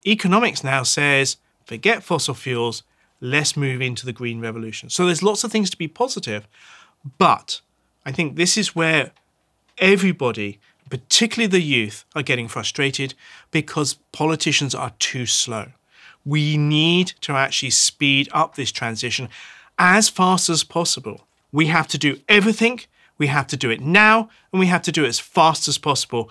economics now says, forget fossil fuels, let's move into the green revolution. So there's lots of things to be positive, but I think this is where everybody, particularly the youth, are getting frustrated because politicians are too slow. We need to actually speed up this transition as fast as possible. We have to do everything, we have to do it now, and we have to do it as fast as possible.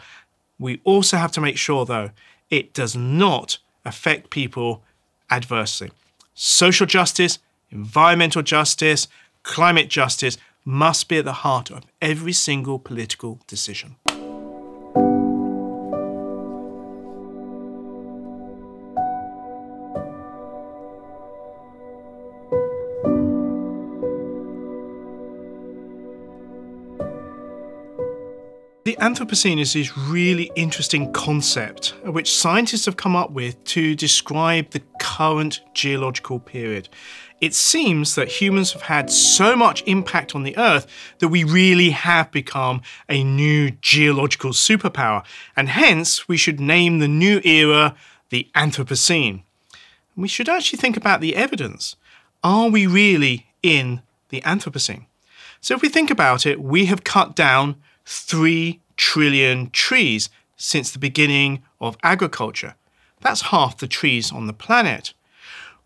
We also have to make sure, though, it does not affect people adversely. Social justice, environmental justice, climate justice must be at the heart of every single political decision. The Anthropocene is this really interesting concept which scientists have come up with to describe the current geological period. It seems that humans have had so much impact on the Earth that we really have become a new geological superpower, and hence we should name the new era the Anthropocene. We should actually think about the evidence. Are we really in the Anthropocene? So if we think about it, we have cut down 3 trillion trees since the beginning of agriculture. That's half the trees on the planet.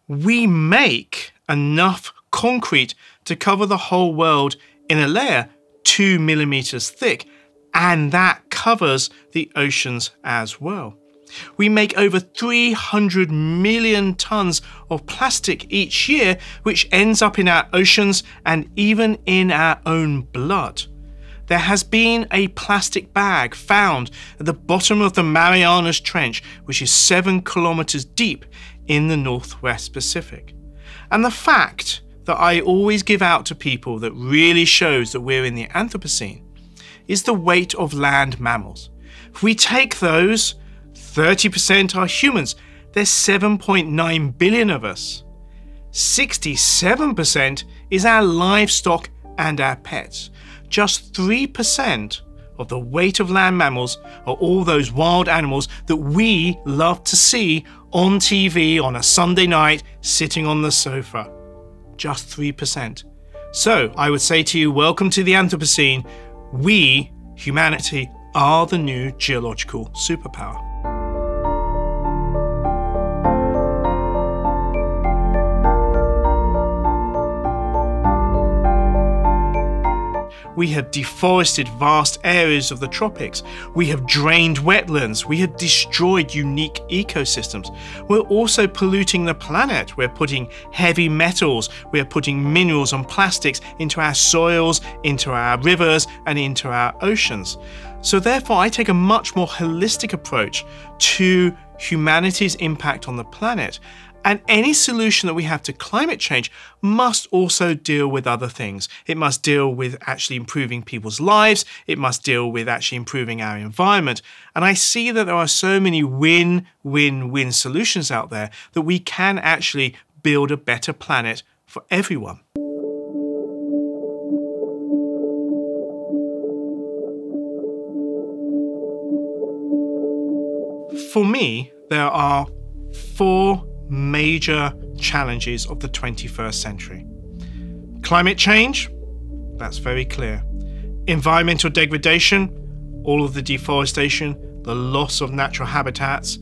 We make enough concrete to cover the whole world in a layer 2 millimeters thick, and that covers the oceans as well. We make over 300 million tons of plastic each year, which ends up in our oceans and even in our own blood. There has been a plastic bag found at the bottom of the Marianas Trench, which is 7 kilometers deep in the Northwest Pacific. And the fact that I always give out to people that really shows that we're in the Anthropocene is the weight of land mammals. If we take those, 30% are humans. There's 7.9 billion of us. 67% is our livestock and our pets. Just 3% of the weight of land mammals are all those wild animals that we love to see on TV on a Sunday night sitting on the sofa. Just 3%. So I would say to you, welcome to the Anthropocene. We, humanity, are the new geological superpower. We have deforested vast areas of the tropics. We have drained wetlands. We have destroyed unique ecosystems. We're also polluting the planet. We're putting heavy metals, we're putting minerals and plastics into our soils, into our rivers, and into our oceans. So therefore, I take a much more holistic approach to humanity's impact on the planet. And any solution that we have to climate change must also deal with other things. It must deal with actually improving people's lives. It must deal with actually improving our environment. And I see that there are so many win-win-win solutions out there that we can actually build a better planet for everyone. For me, there are 4 major challenges of the 21st century. Climate change, that's very clear. Environmental degradation, all of the deforestation, the loss of natural habitats.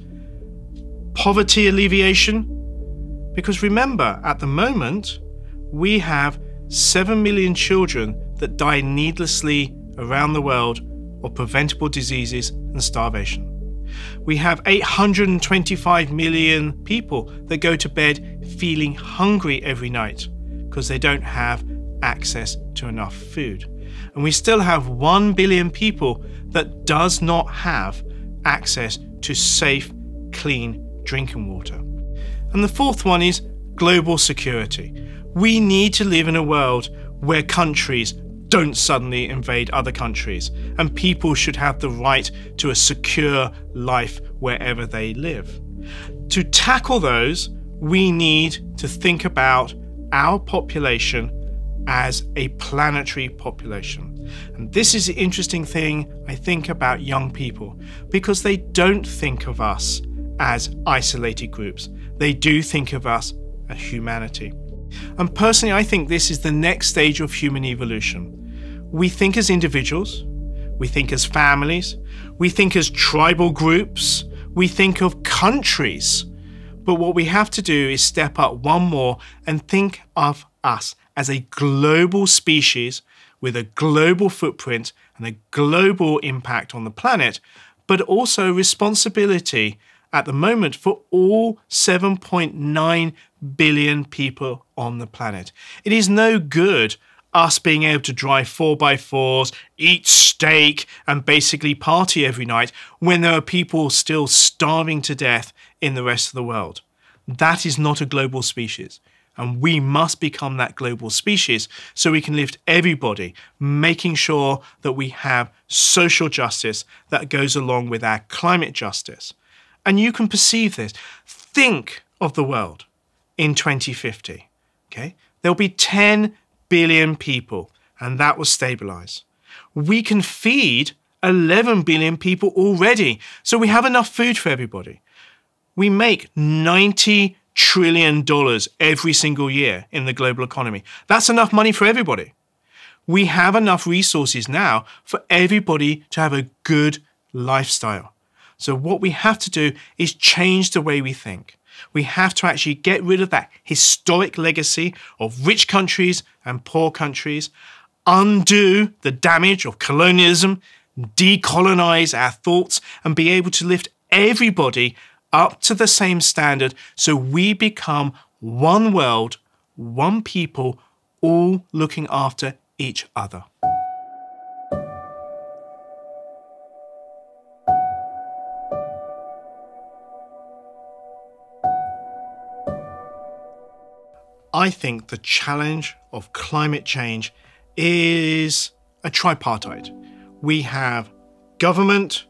Poverty alleviation, because remember, at the moment, we have 7 million children that die needlessly around the world of preventable diseases and starvation. We have 825 million people that go to bed feeling hungry every night because they don't have access to enough food. And we still have 1 billion people that does not have access to safe, clean drinking water. And the 4th one is global security. We need to live in a world where countries don't suddenly invade other countries, and people should have the right to a secure life wherever they live. To tackle those, we need to think about our population as a planetary population. And this is the interesting thing I think about young people, because they don't think of us as isolated groups. They do think of us as humanity. And personally, I think this is the next stage of human evolution. We think as individuals, we think as families, we think as tribal groups, we think of countries. But what we have to do is step up one more and think of us as a global species with a global footprint and a global impact on the planet, but also responsibility at the moment for all 7.9 billion people on the planet. It is no good us being able to drive 4x4s, eat steak, and basically party every night when there are people still starving to death in the rest of the world. That is not a global species. And we must become that global species so we can lift everybody, making sure that we have social justice that goes along with our climate justice. And you can perceive this. Think of the world in 2050. Okay? There'll be 10 billion people, and that will stabilize. We can feed 11 billion people already, so we have enough food for everybody. We make $90 trillion every single year in the global economy. That's enough money for everybody. We have enough resources now for everybody to have a good lifestyle. So what we have to do is change the way we think. We have to actually get rid of that historic legacy of rich countries and poor countries, undo the damage of colonialism, decolonize our thoughts, and be able to lift everybody up to the same standard so we become one world, one people, all looking after each other. I think the challenge of climate change is a tripartite. We have government,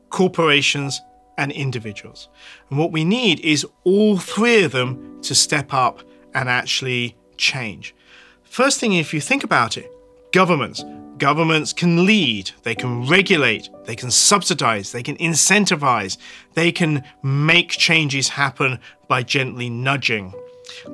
corporations, and individuals. And what we need is all three of them to step up and actually change. First thing, if you think about it, governments can lead, they can regulate, they can subsidize, they can incentivize, they can make changes happen by gently nudging.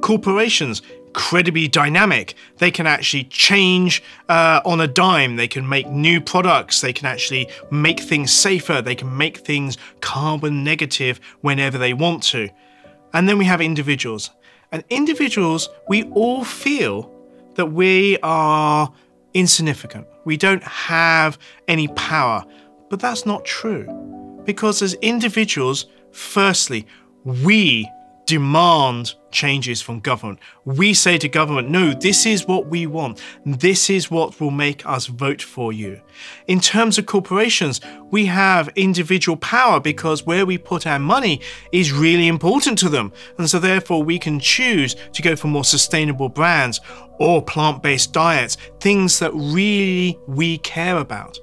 Corporations, incredibly dynamic. They can actually change on a dime. They can make new products. They can actually make things safer. They can make things carbon negative whenever they want to. And then we have individuals. And individuals, we all feel that we are insignificant. We don't have any power. But that's not true. Because as individuals, firstly, we demand changes from government. We say to government, no, this is what we want. This is what will make us vote for you. In terms of corporations, we have individual power because where we put our money is really important to them. And so therefore we can choose to go for more sustainable brands or plant-based diets, things that really we care about.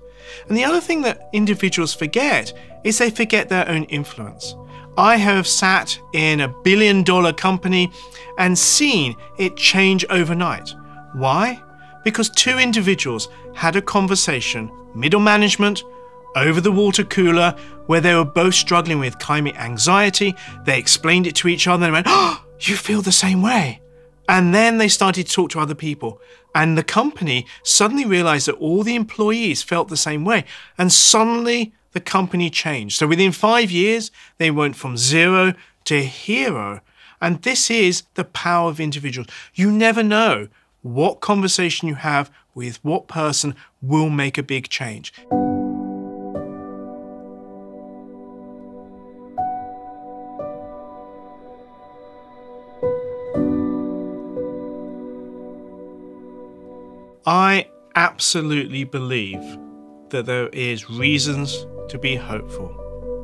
And the other thing that individuals forget is they forget their own influence. I have sat in $1 billion company and seen it change overnight. Why? Because two individuals had a conversation, middle management, over the water cooler, where they were both struggling with climate anxiety. They explained it to each other and went, oh, you feel the same way. And then they started to talk to other people. And the company suddenly realized that all the employees felt the same way. And suddenly the company changed. So within 5 years, they went from 0 to hero. And this is the power of individuals. You never know what conversation you have with what person will make a big change. I absolutely believe that there is reasons to be hopeful.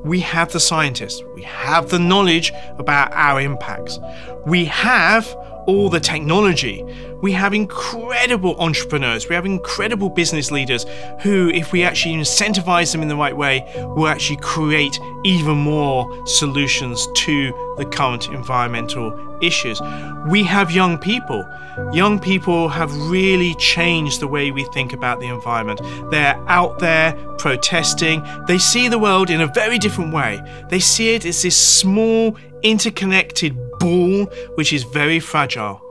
We have the scientists, we have the knowledge about our impacts. We have all the technology. We have incredible entrepreneurs, we have incredible business leaders who, if we actually incentivize them in the right way, will actually create even more solutions to the current environmental issues. We have young people. Young people have really changed the way we think about the environment. They're out there protesting. They see the world in a very different way. They see it as this small, interconnected ball which is very fragile.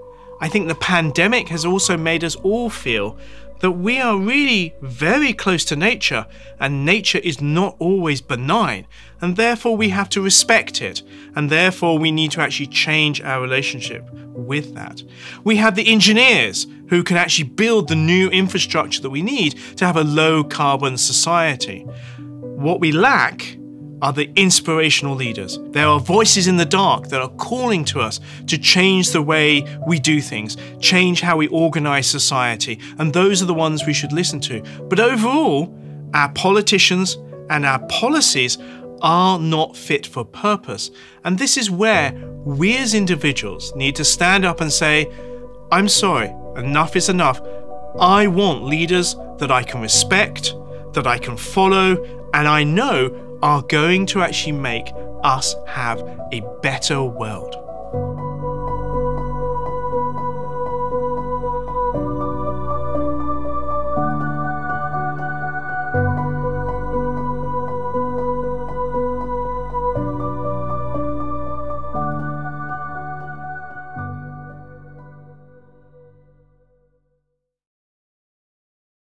I think the pandemic has also made us all feel that we are really very close to nature, and nature is not always benign, and therefore we have to respect it, and therefore we need to actually change our relationship with that. We have the engineers who can actually build the new infrastructure that we need to have a low carbon society. What we lack are the inspirational leaders. There are voices in the dark that are calling to us to change the way we do things, change how we organize society, and those are the ones we should listen to. But overall, our politicians and our policies are not fit for purpose. And this is where we as individuals need to stand up and say, I'm sorry, enough is enough. I want leaders that I can respect, that I can follow, and I know are going to actually make us have a better world.